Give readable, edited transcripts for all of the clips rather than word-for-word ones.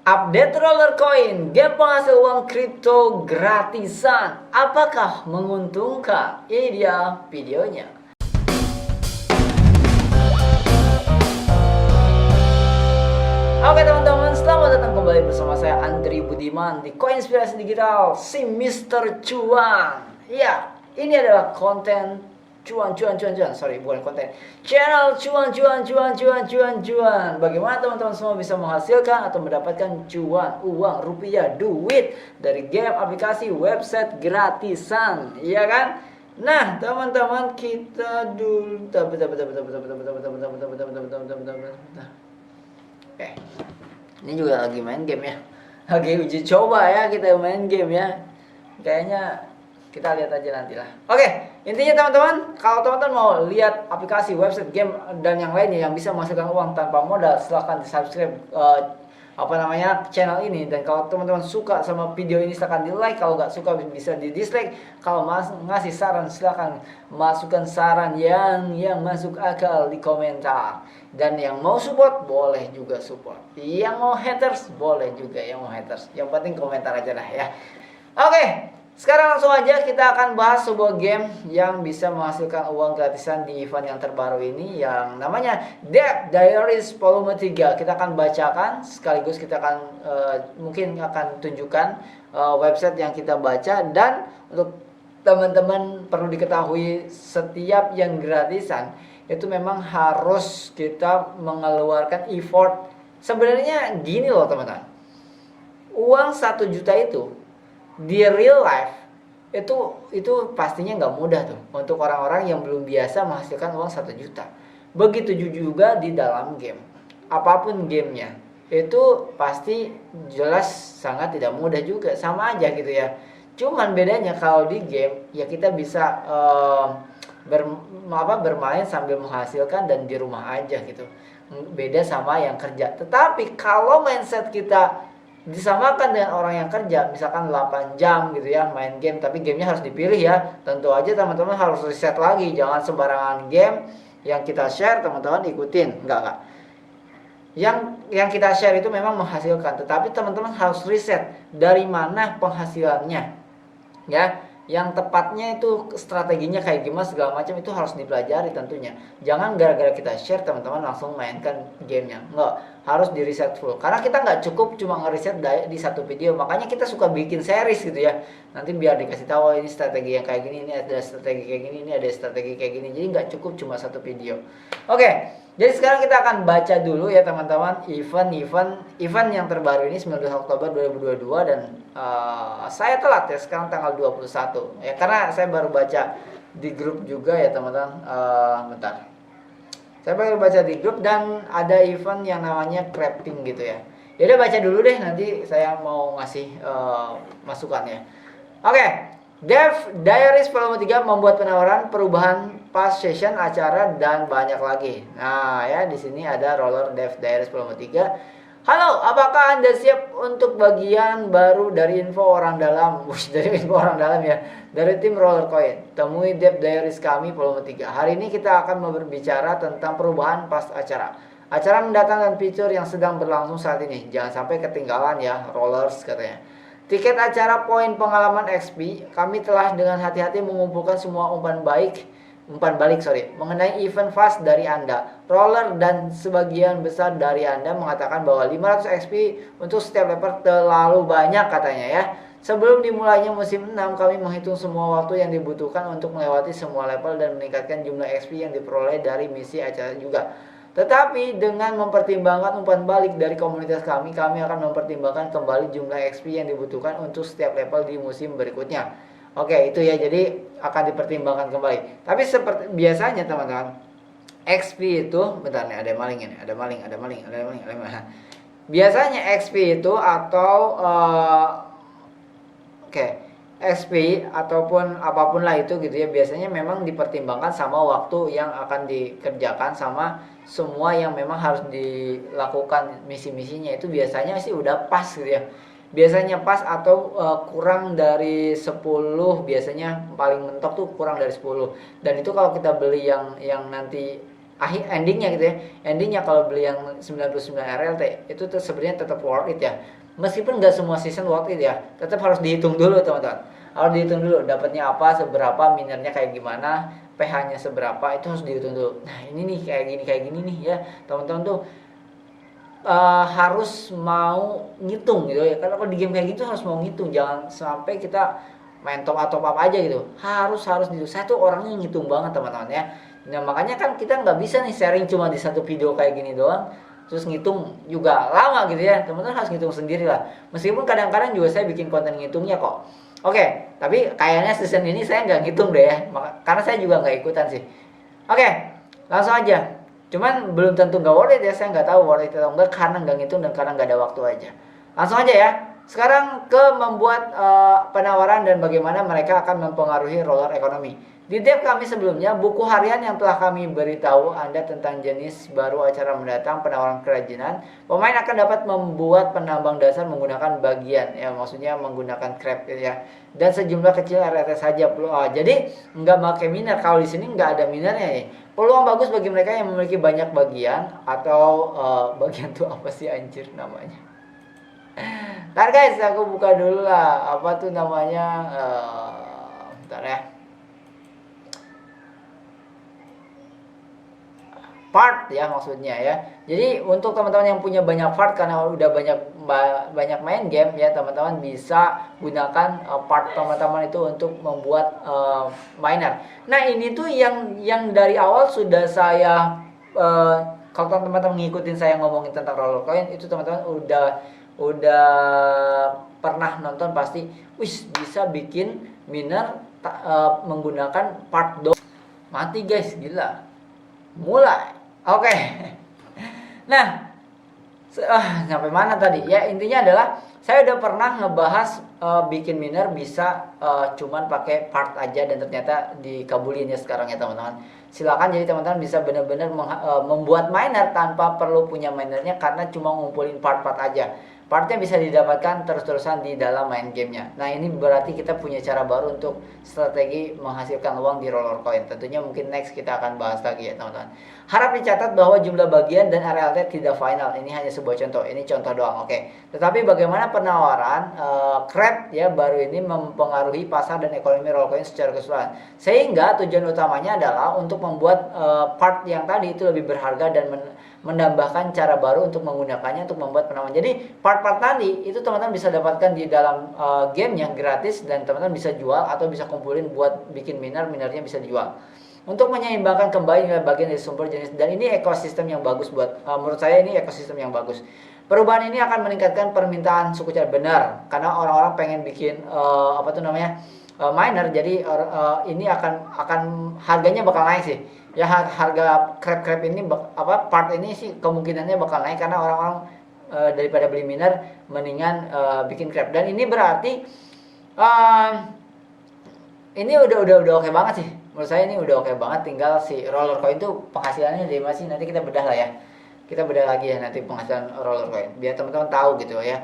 Update Roller Coin, game penghasil uang kripto gratisan. Apakah menguntungkan? Ini dia videonya. Oke teman-teman, selamat datang kembali bersama saya Andri Budiman di Koinspirasi Digital, si Mr. Cuan. Ya, ini adalah konten cuan. Sorry, bukan konten. Channel cuan. Bagaimana teman-teman semua bisa menghasilkan atau mendapatkan cuan, uang, rupiah, duit dari game, aplikasi, website gratisan, iya kan? Nah, teman-teman kita dulu. Oke, ini juga lagi main game ya. Lagi uji coba ya, kita main game ya. Kayaknya kita lihat aja nanti lah. Oke, intinya teman-teman, kalau teman-teman mau lihat aplikasi, website, game dan yang lainnya yang bisa menghasilkan uang tanpa modal, silahkan di subscribe channel ini. Dan kalau teman-teman suka sama video ini, silahkan di like. Kalau nggak suka bisa di dislike. Kalau ngasih saran, silahkan masukkan saran yang masuk akal di komentar. Dan yang mau support boleh juga support. Yang mau haters boleh juga yang mau haters. Yang penting komentar aja lah ya. Oke, sekarang langsung aja kita akan bahas sebuah game yang bisa menghasilkan uang gratisan di event yang terbaru ini, yang namanya Debt Diaries Volume 3. Kita akan bacakan sekaligus kita akan mungkin akan tunjukkan website yang kita baca. Dan untuk teman-teman perlu diketahui, setiap yang gratisan itu memang harus kita mengeluarkan effort. Sebenarnya gini loh teman-teman, uang 1 juta itu di real life itu pastinya nggak mudah tuh untuk orang-orang yang belum biasa menghasilkan uang 1 juta. Begitu juga di dalam game, apapun gamenya itu pasti jelas sangat tidak mudah juga, sama aja gitu ya. Cuman bedanya kalau di game ya kita bisa bermain sambil menghasilkan dan di rumah aja gitu. Beda sama yang kerja. Tetapi kalau mindset kita disamakan dengan orang yang kerja, misalkan 8 jam gitu ya main game, tapi gamenya harus dipilih ya. Tentu aja teman-teman harus riset lagi, jangan sembarangan game yang kita share teman-teman ikutin. Enggak. Yang kita share itu memang menghasilkan, tetapi teman-teman harus riset dari mana penghasilannya. Ya, yang tepatnya itu strateginya kayak gimana segala macam itu harus dipelajari tentunya. Jangan gara-gara kita share teman-teman langsung mainkan gamenya. Enggak, harus di riset full. Karena kita nggak cukup cuma ngeriset di satu video. Makanya kita suka bikin series gitu ya. Nanti biar dikasih tahu ini strategi yang kayak gini, ini ada strategi kayak gini, ini ada strategi kayak gini. Jadi nggak cukup cuma satu video. Oke, jadi sekarang kita akan baca dulu ya teman-teman event yang terbaru ini 19 Oktober 2022. Dan saya telat ya, sekarang tanggal 21 ya, karena saya baru baca di grup juga ya teman-teman. Bentar, saya baru baca di grup dan ada event yang namanya crafting gitu ya. Jadi baca dulu deh, nanti saya mau ngasih masukan ya. Oke. Dev Diaries Volume 3 membuat penawaran perubahan pas session acara dan banyak lagi. Nah, ya di sini ada Roller Dev Diaries Volume 3. Halo, apakah Anda siap untuk bagian baru dari info orang dalam? Dari info orang dalam ya. Dari tim Roller Coin. Temui Dev Diaries kami Volume 3. Hari ini kita akan berbicara tentang perubahan pas acara. Acara mendatang dan fitur yang sedang berlangsung saat ini. Jangan sampai ketinggalan ya, Rollers katanya. Tiket acara poin pengalaman XP, kami telah dengan hati-hati mengumpulkan semua umpan balik mengenai event fast dari Anda. Roller dan sebagian besar dari Anda mengatakan bahwa 500 XP untuk setiap level terlalu banyak katanya ya. Sebelum dimulainya musim 6, kami menghitung semua waktu yang dibutuhkan untuk melewati semua level dan meningkatkan jumlah XP yang diperoleh dari misi acara juga. Tetapi dengan mempertimbangkan umpan balik dari komunitas kami akan mempertimbangkan kembali jumlah XP yang dibutuhkan untuk setiap level di musim berikutnya. Oke, itu ya, jadi akan dipertimbangkan kembali. Tapi seperti biasanya teman-teman, XP itu, bentar nih, ada maling. Biasanya XP itu atau XP ataupun apapun lah itu gitu ya, biasanya memang dipertimbangkan sama waktu yang akan dikerjakan sama semua yang memang harus dilakukan misi-misinya. Itu biasanya sih udah pas gitu ya. Biasanya pas atau kurang dari 10, biasanya paling mentok tuh kurang dari 10. Dan itu kalau kita beli yang nanti akhir endingnya gitu ya. Endingnya kalau beli yang 99 RLT itu tuh sebenarnya tetap worth it ya. Meskipun nggak semua season worth it ya, tetap harus dihitung dulu teman-teman. Harus dihitung dulu dapatnya apa, seberapa, minernya kayak gimana, pH-nya seberapa, itu harus dihitung dulu. Nah ini nih kayak gini nih ya teman-teman tuh harus mau ngitung gitu ya. Karena kalau di game kayak gitu harus mau ngitung, jangan sampai kita main top up aja gitu. Harus gitu. Saya tuh orangnya ngitung banget teman-teman ya. Nah makanya kan kita nggak bisa nih sharing cuma di satu video kayak gini doang, terus ngitung juga lama gitu ya. Teman-teman harus ngitung sendiri lah. Meskipun kadang-kadang juga saya bikin konten ngitungnya kok. Oke, tapi kayaknya season ini saya nggak ngitung deh ya, karena saya juga nggak ikutan sih. Oke, langsung aja. Cuman belum tentu nggak worth it ya, saya nggak tahu worth it atau enggak karena nggak ngitung dan karena nggak ada waktu aja. Langsung aja ya. Sekarang ke membuat penawaran dan bagaimana mereka akan mempengaruhi roller ekonomi. Di tab kami sebelumnya, buku harian yang telah kami beritahu Anda tentang jenis baru acara mendatang penawaran kerajinan, pemain akan dapat membuat penambang dasar menggunakan bagian, ya maksudnya menggunakan scrap ya, dan sejumlah kecil RT saja. Jadi nggak pakai miner. Kalau di sini nggak ada minernya nih. Peluang bagus bagi mereka yang memiliki banyak bagian atau bagian tuh apa sih anjir namanya? Ntar guys, aku buka dulu lah. Apa tuh namanya? Bentar ya. Part ya maksudnya ya. Jadi untuk teman-teman yang punya banyak part karena udah banyak main game ya, teman-teman bisa gunakan part teman-teman itu untuk membuat miner. Nah, ini tuh yang dari awal sudah saya kalau teman-teman ngikutin saya ngomongin tentang roller coin itu teman-teman udah pernah nonton pasti. Wis bisa bikin miner menggunakan part do. Mati guys, gila. Mulai. Oke. Nah, sampai mana tadi? Ya intinya adalah saya udah pernah ngebahas bikin miner bisa cuman pakai part aja dan ternyata dikabulin ya sekarang ya teman-teman. Silakan jadi teman-teman bisa benar-benar membuat miner tanpa perlu punya minernya karena cuma ngumpulin part-part aja. Partnya bisa didapatkan terus-terusan di dalam main gamenya. Nah ini berarti kita punya cara baru untuk strategi menghasilkan uang di roller coin. Tentunya mungkin next kita akan bahas lagi ya teman-teman. Harap dicatat bahwa jumlah bagian dan RLT tidak final. Ini hanya sebuah contoh. Ini contoh doang. Oke. Tetapi bagaimana penawaran crab ya baru ini mempengaruhi pasar dan ekonomi roller coin secara keseluruhan. Sehingga tujuan utamanya adalah untuk membuat part yang tadi itu lebih berharga dan menambahkan cara baru untuk menggunakannya untuk membuat penawaran. Jadi part-part tadi itu teman-teman bisa dapatkan di dalam game yang gratis dan teman-teman bisa jual atau bisa kumpulin buat bikin minernya bisa dijual. Untuk menyeimbangkan kembali nilai bagian dari sumber jenis, dan ini ekosistem yang bagus buat menurut saya ini ekosistem yang bagus. Perubahan ini akan meningkatkan permintaan suku cadang benar karena orang-orang pengen bikin miner, jadi ini akan harganya bakal naik sih. Ya harga crab ini part ini sih kemungkinannya bakal naik karena orang-orang daripada beli miner mendingan bikin crab. Dan ini berarti ini udah oke banget sih. Menurut saya ini udah oke banget, tinggal si roller coin itu penghasilannya dari masih nanti kita bedah lah ya. Kita bedah lagi ya nanti penghasilan roller coin biar teman-teman tahu gitu ya.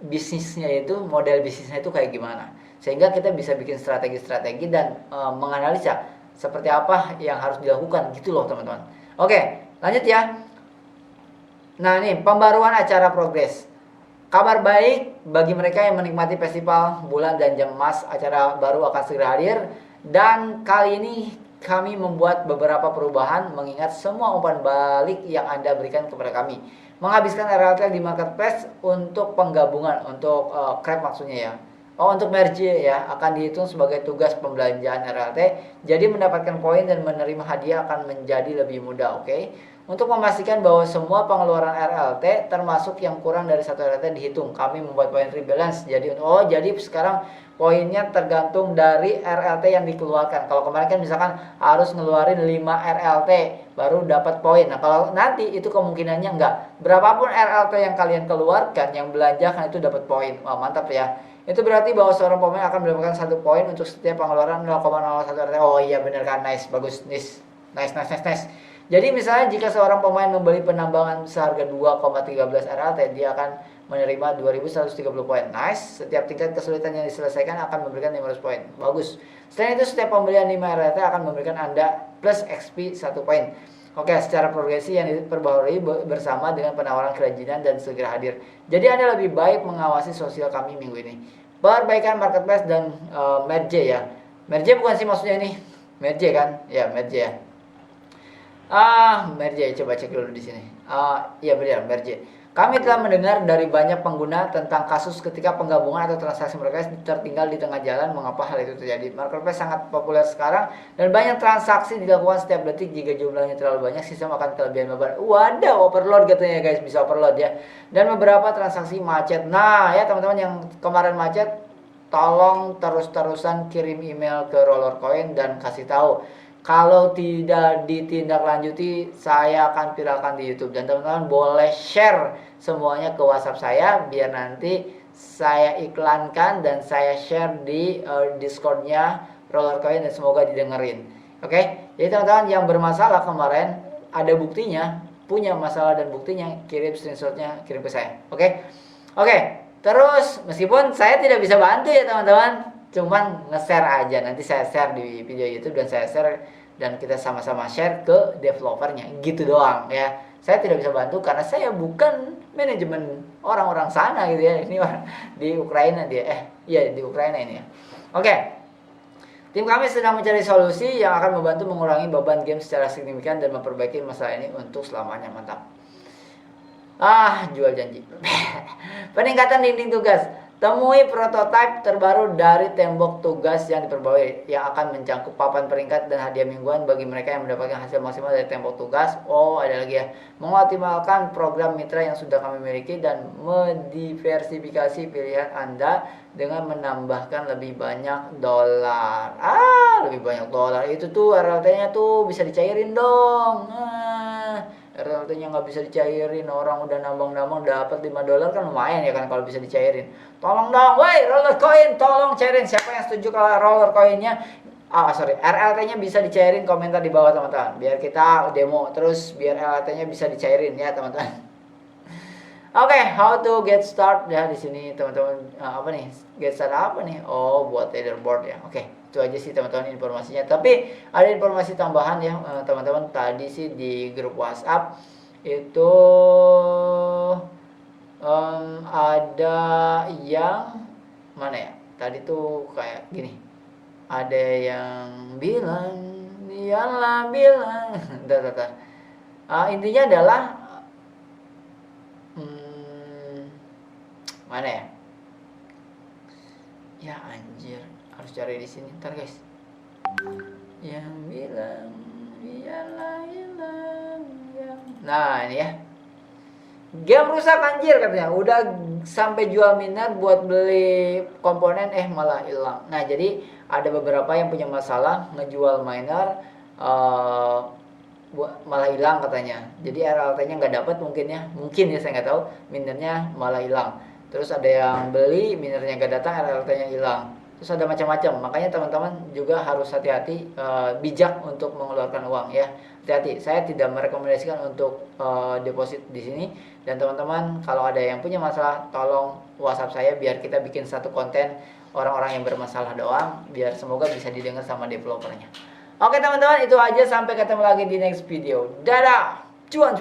Bisnisnya itu, model bisnisnya itu kayak gimana, sehingga kita bisa bikin strategi-strategi dan menganalisa seperti apa yang harus dilakukan gitu loh teman-teman. Oke, lanjut ya. Nah ini pembaruan acara progres. Kabar baik bagi mereka yang menikmati festival bulan dan jam emas, acara baru akan segera hadir dan kali ini kami membuat beberapa perubahan mengingat semua umpan balik yang Anda berikan kepada kami. Menghabiskan RLT di marketplace untuk penggabungan, untuk crab maksudnya ya. Untuk merge ya, akan dihitung sebagai tugas pembelanjaan RLT. Jadi mendapatkan poin dan menerima hadiah akan menjadi lebih mudah, oke? Untuk memastikan bahwa semua pengeluaran RLT termasuk yang kurang dari 1 RLT dihitung, kami membuat poin rebalance. Jadi sekarang poinnya tergantung dari RLT yang dikeluarkan. Kalau kemarin kan misalkan harus ngeluarin 5 RLT baru dapat poin. Nah, kalau nanti itu kemungkinannya enggak. Berapapun RLT yang kalian keluarkan, yang belanjakan itu dapat poin. Wah, mantap ya. Itu berarti bahwa seorang pemain akan mendapatkan 1 poin untuk setiap pengeluaran 0,01 RLT. Oh iya benar kan, nice, bagus, nice. Jadi misalnya jika seorang pemain membeli penambangan seharga 2,13 RLT, dia akan menerima 2130 poin. Nice. Setiap tingkat kesulitan yang diselesaikan akan memberikan 500 poin. Bagus. Selain itu, setiap pembelian 5 RLT akan memberikan Anda plus XP 1 poin. Oke, secara progresi yang diperbarui bersama dengan penawaran kerajinan dan segera hadir. Jadi Anda lebih baik mengawasi sosial kami minggu ini. Perbaikan marketplace dan merge ya. Merge bukan sih maksudnya ini? Merge kan? Ya, merge ya. Merge, coba cek dulu di sini. Iya benar, merge. Kami telah mendengar dari banyak pengguna tentang kasus ketika penggabungan atau transaksi mereka tertinggal di tengah jalan. Mengapa hal itu terjadi? Marketplace sangat populer sekarang dan banyak transaksi dilakukan setiap detik. Jika jumlahnya terlalu banyak, sistem akan kelebihan beban. Waduh, overload katanya guys, bisa overload ya. Dan beberapa transaksi macet. Nah ya teman-teman yang kemarin macet, tolong terus-terusan kirim email ke Rollercoin dan kasih tahu. Kalau tidak ditindaklanjuti, saya akan viralkan di YouTube. Dan teman-teman boleh share semuanya ke WhatsApp saya, biar nanti saya iklankan dan saya share di Discord-nya Rollercoin dan semoga didengerin. Oke? Jadi teman-teman yang bermasalah kemarin, ada buktinya, punya masalah dan buktinya, kirim screenshot-nya, kirim ke saya. Oke? Oke. Terus meskipun saya tidak bisa bantu ya teman-teman, cuman nge-share aja. Nanti saya share di video YouTube dan saya share dan kita sama-sama share ke developernya. Gitu doang ya. Saya tidak bisa bantu karena saya bukan manajemen orang-orang sana gitu ya. Ini orang di Ukraina dia. Iya di Ukraina ini ya. Oke. Tim kami sedang mencari solusi yang akan membantu mengurangi beban game secara signifikan dan memperbaiki masalah ini untuk selamanya. Mantap. Jual janji. Peningkatan dinding tugas. Temui prototipe terbaru dari tembok tugas yang diperbarui yang akan mencakup papan peringkat dan hadiah mingguan bagi mereka yang mendapatkan hasil maksimal dari tembok tugas. Ada lagi ya. Mengoptimalkan program mitra yang sudah kami miliki dan mendiversifikasi pilihan Anda dengan menambahkan lebih banyak dolar. Lebih banyak dolar. Itu tuh RLT-nya tuh bisa dicairin dong. RLT-nya nggak bisa dicairin, orang udah nambang-nambang dapat 5 dolar kan lumayan ya kan kalau bisa dicairin. Tolong dong, woi Rollercoin, tolong cairin. Siapa yang setuju kalau Rollercoin-nya RLT-nya bisa dicairin, komentar di bawah teman-teman. Biar kita demo terus biar RLT-nya bisa dicairin ya teman-teman. Oke, how to get start ya di sini teman-teman. Apa nih? Get start apa nih? Buat leaderboard ya. Oke, itu aja sih teman-teman informasinya. Tapi ada informasi tambahan ya teman-teman. Tadi sih di grup WhatsApp itu ada yang mana ya? Tadi tuh kayak gini. Ada yang bilang, dialah bilang. Intinya adalah mana ya? Ya anjir, harus cari di sini ntar guys. Yang bilang iyalah hilang yang. Nah ini ya. Game rusak anjir katanya. Udah sampai jual miner buat beli komponen malah hilang. Nah jadi ada beberapa yang punya masalah ngejual miner malah hilang katanya. Jadi RLT-nya nggak dapat mungkin ya saya nggak tahu. Minernya malah hilang. Terus ada yang beli, minernya gak datang, RLT-nya hilang. Terus ada macam-macam. Makanya teman-teman juga harus hati-hati, bijak untuk mengeluarkan uang ya. Hati-hati. Saya tidak merekomendasikan untuk deposit di sini. Dan teman-teman kalau ada yang punya masalah, tolong WhatsApp saya biar kita bikin satu konten orang-orang yang bermasalah doang, biar semoga bisa didengar sama developernya. Oke teman-teman, itu aja. Sampai ketemu lagi di next video. Dadah. Cuan.